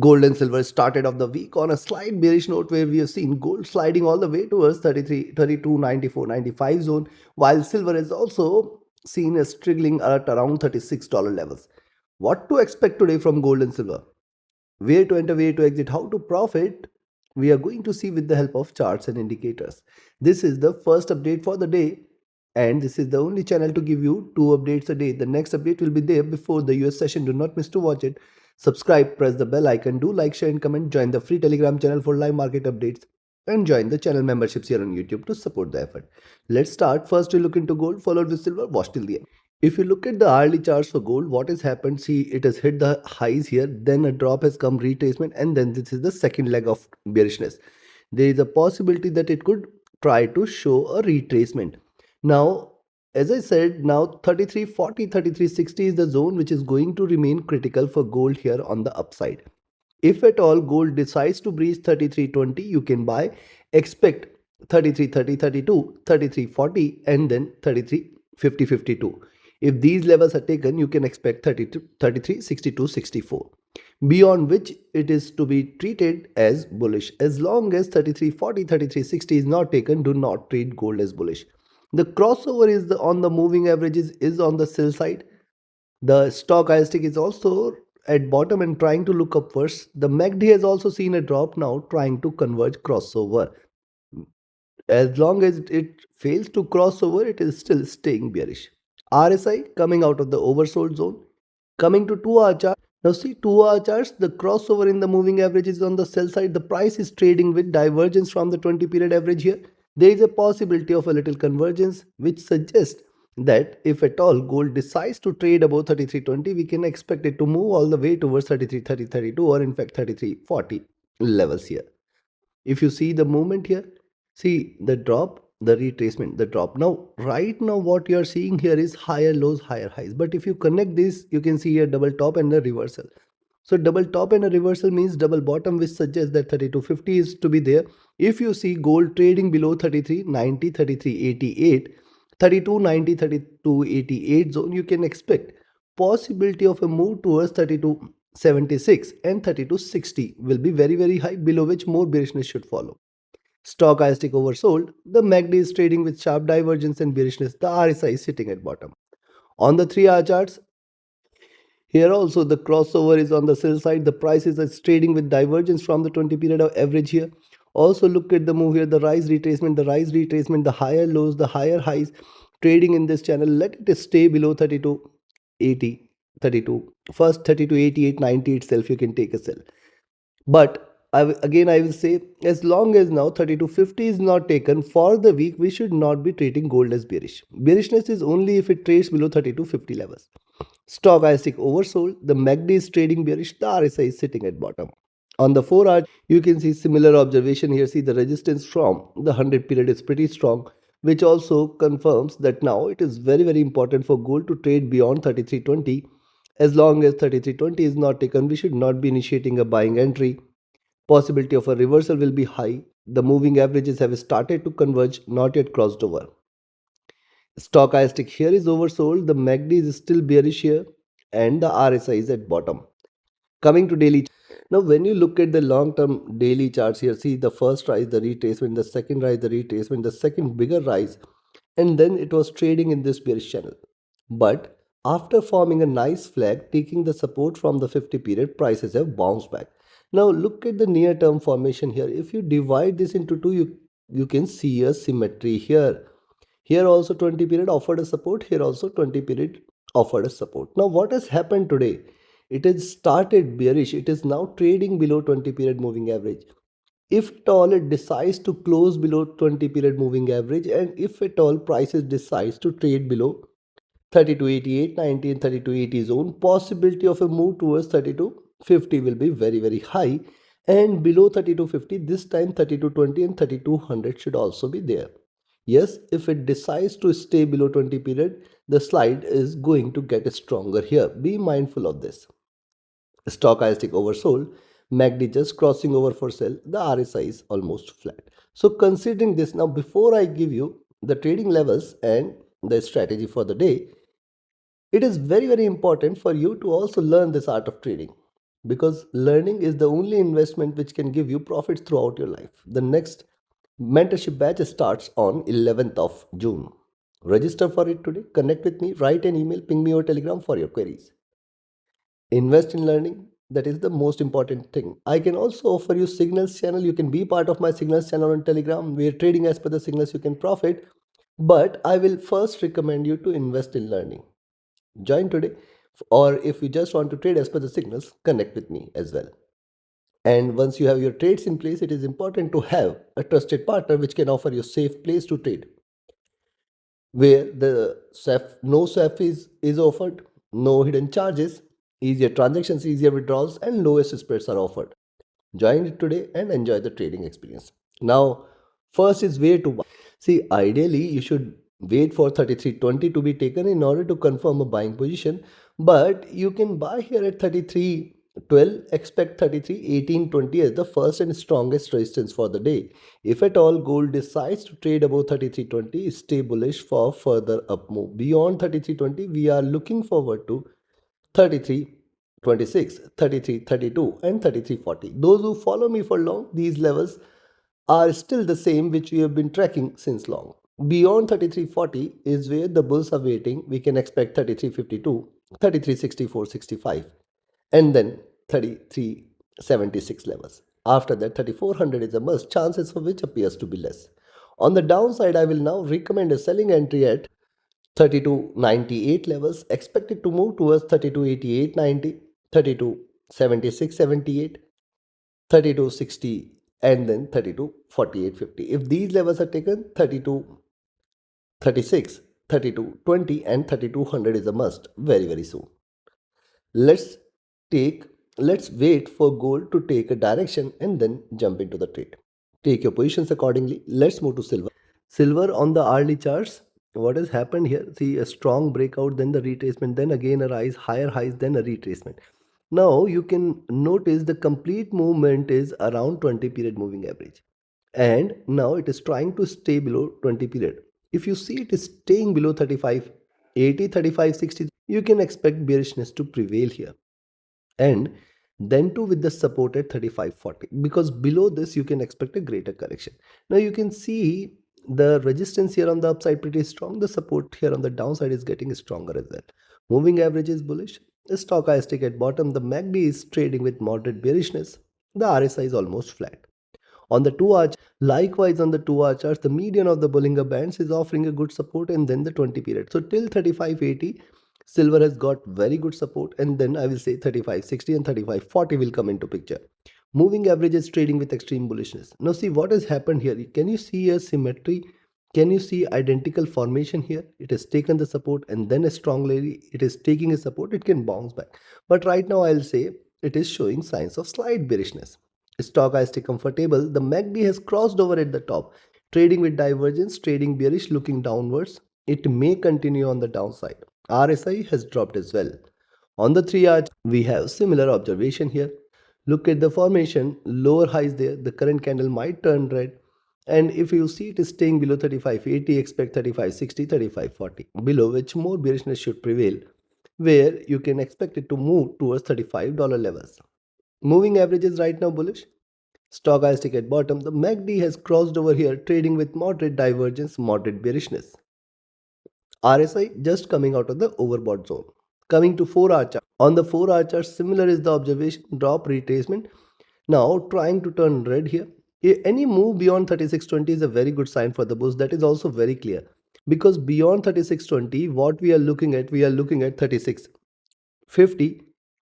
Gold and silver started off the week on a slight bearish note where we have seen gold sliding all the way towards 33, 32, 94, 95 zone, while silver is also seen as struggling at around $36 levels. What to expect today from gold and silver? Where to enter, where to exit, how to profit? We are going to see with the help of charts and indicators. This is the first update for the day, and this is the only channel to give you 2 updates a day. The next update will be there before the US session. Do not miss to watch it. Subscribe, press the bell icon, do like, share, and comment. Join the free Telegram channel for live market updates, and join the channel memberships here on YouTube to support the effort. Let's start. First, we look into gold, followed with silver. Watch till the end. If you look at the hourly charts for gold, what has happened? See, it has hit the highs here, then a drop has come, retracement, and then this is the second leg of bearishness. There is a possibility that it could try to show a retracement. Now, as I said, now 3340, 3360 is the zone which is going to remain critical for gold here on the upside. If at all gold decides to breach 3320, you can buy. Expect 3330, 32, 3340, and then 3350, 52. If these levels are taken, you can expect 33, 62, 64. Beyond which it is to be treated as bullish. As long as 3340, 3360 is not taken, do not treat gold as bullish. The crossover is on the moving averages is on the sell side. The stochastic is also at bottom and trying to look upwards. The MACD has also seen a drop now, trying to converge crossover. As long as it fails to cross over, it is still staying bearish. RSI coming out of the oversold zone. Coming to 2-hour chart. Now see 2-hour charts, the crossover in the moving average is on the sell side. The price is trading with divergence from the 20 period average here. There is a possibility of a little convergence, which suggests that if at all gold decides to trade above 3320, we can expect it to move all the way towards 3330, 32, or in fact 3340 levels here. If you see the movement here, see the drop, the retracement, the drop. Now, right now what you are seeing here is higher lows, higher highs. But if you connect this, you can see a double top and a reversal. So double top and a reversal means double bottom, which suggests that 3250 is to be there. If you see gold trading below 3390, 3388, 3290, 3288 zone, you can expect possibility of a move towards 3276 and 3260 will be very high, below which more bearishness should follow. Stochastic oversold, the MACD is trading with sharp divergence and bearishness. The RSI is sitting at bottom. On the 3-hour charts, here also the crossover is on the sell side. The price is trading with divergence from the 20 period of average here. Also look at the move here, the rise retracement, the higher lows, the higher highs trading in this channel. Let it stay below 3280, 32. First 3288, 90 itself you can take a sell. But again I will say, as long as now 3250 is not taken for the week, we should not be treating gold as bearish. Bearishness is only if it trades below 3250 levels. Stochastic oversold, the MACD is trading bearish, the RSI is sitting at bottom. On the 4-hour, you can see similar observation here. See the resistance from the 100 period is pretty strong, which also confirms that now it is very important for gold to trade beyond 3320. As long as 3320 is not taken, we should not be initiating a buying entry. Possibility of a reversal will be high. The moving averages have started to converge, not yet crossed over. Stochastic here is oversold, the MACD is still bearish here, and the RSI is at bottom. Coming to daily. Now when you look at the long-term daily charts here, see the first rise, the retracement, the second rise, the retracement, the second bigger rise, and then it was trading in this bearish channel. But after forming a nice flag, taking the support from the 50 period, prices have bounced back. Now look at the near term formation here. If you divide this into two, you can see a symmetry here. Here also 20 period offered a support, here also 20 period offered a support. Now what has happened today? It has started bearish. It is now trading below 20 period moving average. If at all it decides to close below 20 period moving average, and if at all prices decides to trade below 3288, 90 and 3280 zone, possibility of a move towards 3250 will be very high, and below 3250 this time 3220 and 3200 should also be there. Yes, if it decides to stay below 20 period, the slide is going to get stronger here. Be mindful of this. Stochastic oversold, MACD just crossing over for sell, the RSI is almost flat. So considering this, now before I give you the trading levels and the strategy for the day, it is very important for you to also learn this art of trading. because learning is the only investment which can give you profits throughout your life. The next mentorship batch starts on 11th of June. Register for it today. Connect with me. Write an email. Ping me or Telegram for your queries. Invest in learning. That is the most important thing. I can also offer you signals channel. You can be part of my signals channel on Telegram. We are trading as per the signals you can profit. But I will first recommend you to invest in learning. Join today. Or if you just want to trade as per the signals, connect with me as well. And once you have your trades in place, it is important to have a trusted partner which can offer you a safe place to trade, where the no swap is offered, no hidden charges, easier transactions, easier withdrawals, and lowest spreads are offered. Join it today and enjoy the trading experience. Now, first is where to buy. See, ideally, you should wait for 33.20 to be taken in order to confirm a buying position, but you can buy here at 33.12, expect 33.18.20 as the first and strongest resistance for the day. If at all gold decides to trade above 33.20, stay bullish for further up move. Beyond 33.20, we are looking forward to 33.26, 33.32, and 33.40. Those who follow me for long, these levels are still the same which we have been tracking since long. Beyond 33.40 is where the bulls are waiting. We can expect 33.52, 33.64.65, and then 33.76 levels. After that, 3400 is a must, chances for which appears to be less. On the downside, I will now recommend a selling entry at 32.98 levels, expected to move towards 32.88.90, 32.76.78, 32.60, and then 32.48.50. If these levels are taken, 32.36, 32.20, and 3200 is a must very, very soon. Let's take let's wait for gold to take a direction and then jump into the trade. Take your positions accordingly. Let's move to silver. Silver on the hourly charts. What has happened here? See a strong breakout, then the retracement, then again a rise, higher highs, then a retracement. Now you can notice the complete movement is around 20 period moving average. And now it is trying to stay below 20 period. If you see it is staying below 35.80, 35.60, you can expect bearishness to prevail here. And then too with the support at 35.40, because below this you can expect a greater correction. Now you can see the resistance here on the upside pretty strong. The support here on the downside is getting stronger as well. Moving average is bullish. The stochastic at bottom. The MACD is trading with moderate bearishness. The RSI is almost flat. On the 2-hour, likewise on the 2-hour charts, the median of the Bollinger Bands is offering a good support, and then the 20 period. So till 35.80, silver has got very good support, and then I will say 35.60 and 35.40 will come into picture. Moving average is trading with extreme bullishness. Now see what has happened here. Can you see a symmetry? Can you see identical formation here? It has taken the support and then a strong rally. It is taking a support. It can bounce back. But right now I'll say it is showing signs of slight bearishness. Stochastic comfortable. The MACD has crossed over at the top. Trading with divergence, trading bearish, looking downwards. It may continue on the downside. RSI has dropped as well. On the 3-hour, we have similar observation here. Look at the formation, lower highs there. The current candle might turn red. And if you see it is staying below 35.80, expect 35.60, 35.40, below which more bearishness should prevail, where you can expect it to move towards $35 levels. Moving average is right now bullish. Stochastic at bottom. The MACD has crossed over here, trading with moderate divergence, moderate bearishness. RSI just coming out of the overbought zone. Coming to 4-hour chart. On the 4-hour chart, similar is the observation, drop retracement. Now trying to turn red here. Any move beyond 36.20 is a very good sign for the bulls. That is also very clear. Because beyond 36.20, what we are looking at, 36.50,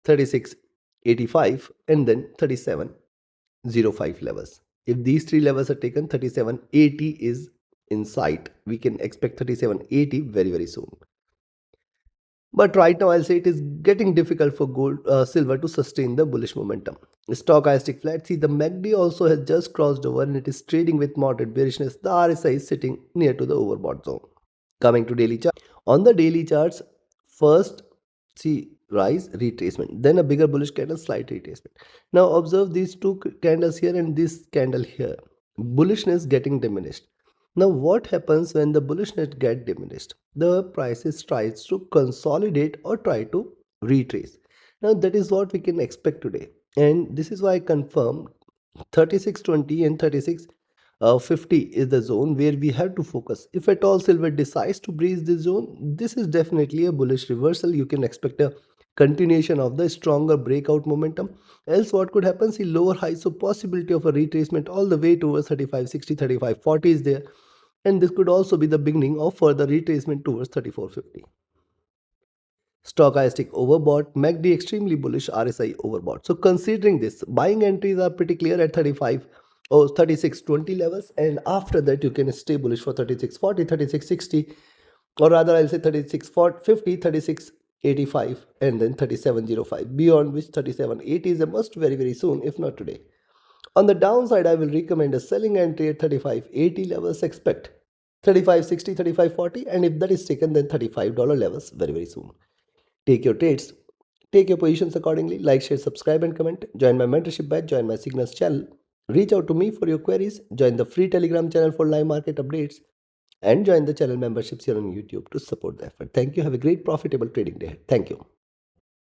36.85, and then 37.05 levels. If these three levels are taken, 37.80 is in sight. We can expect 37.80 very, very soon. But right now, I'll say it is getting difficult for silver to sustain the bullish momentum. Stochastic flat. See, the MACD also has just crossed over and it is trading with moderate bearishness. The RSI is sitting near to the overbought zone. Coming to daily chart. On the daily charts, first see rise, retracement, then a bigger bullish candle, slight retracement. Now observe these two candles here and this candle here. Bullishness getting diminished. Now what happens when the bullishness get diminished? The prices tries to consolidate or try to retrace. Now that is what we can expect today. And this is why I confirm 3620 and 3650 is the zone where we have to focus. If at all silver decides to breach this zone, this is definitely a bullish reversal. You can expect a continuation of the stronger breakout momentum. Else what could happen? See lower highs, so possibility of a retracement all the way towards 3560, 3540 is there. And this could also be the beginning of further retracement towards 3450. Stochastic overbought, MACD extremely bullish, RSI overbought. So considering this, buying entries are pretty clear at 35 or 3620 levels, and after that you can stay bullish for 3640, 3660, or rather I'll say 3650, 3685, and then 3705, beyond which 3780 is a must very soon, if not today. On the downside, I will recommend a selling entry at 3580 levels. Expect 3560, 3540, and if that is taken, then $35 levels very soon. Take your trades, take your positions accordingly. Like, share, subscribe, and comment. Join my mentorship batch, join my signals channel. Reach out to me for your queries. Join the free Telegram channel for live market updates. And join the channel memberships here on YouTube to support the effort. Thank you. Have a great profitable trading day. Thank you.